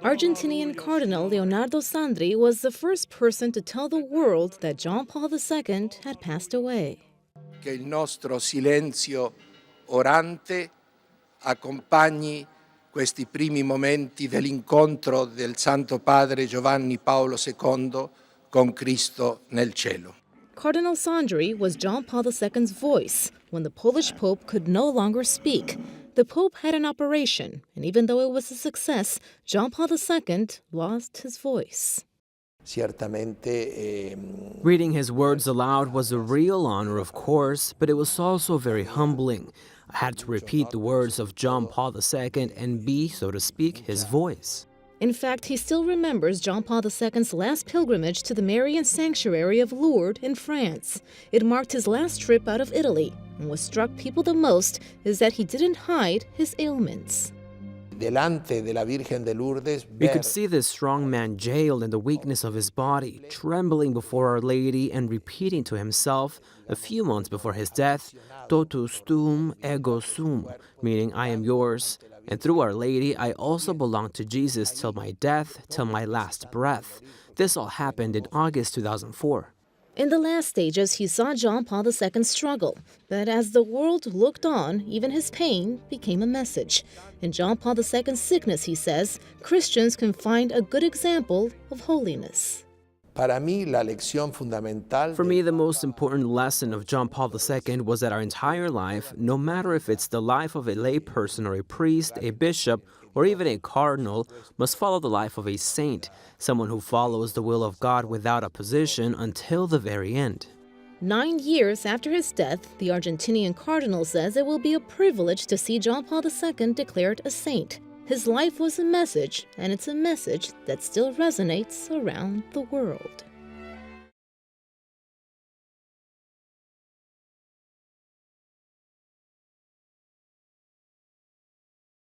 Argentinian Cardinal Leonardo Sandri was the first person to tell the world that John Paul II had passed away. Che il nostro silenzio orante accompagni questi primi momenti dell'incontro del Santo Padre Giovanni Paolo II con Cristo nel cielo. Cardinal Sandri was John Paul II's voice when the Polish Pope could no longer speak. The Pope had an operation, and even though it was a success, John Paul II lost his voice. Reading his words aloud was a real honor, of course, but it was also very humbling. I had to repeat the words of John Paul II and be, so to speak, his voice. In fact, he still remembers John Paul II's last pilgrimage to the Marian sanctuary of Lourdes in France. It marked his last trip out of Italy, and what struck people the most is that he didn't hide his ailments. We could see this strong man jailed in the weakness of his body, trembling before Our Lady and repeating to himself, a few months before his death, Totus Tuum ego sum, meaning I am yours. And through Our Lady, I also belong to Jesus till my death, till my last breath. This all happened in August 2004. In the last stages, he saw John Paul II struggle, but as the world looked on, even his pain became a message. In John Paul II's sickness, he says, Christians can find a good example of holiness. For me, the most important lesson of John Paul II was that our entire life, no matter if it's the life of a layperson or a priest, a bishop, or even a cardinal, must follow the life of a saint, someone who follows the will of God without opposition until the very end. 9 years after his death, the Argentinian cardinal says it will be a privilege to see John Paul II declared a saint. His life was a message, and it's a message that still resonates around the world.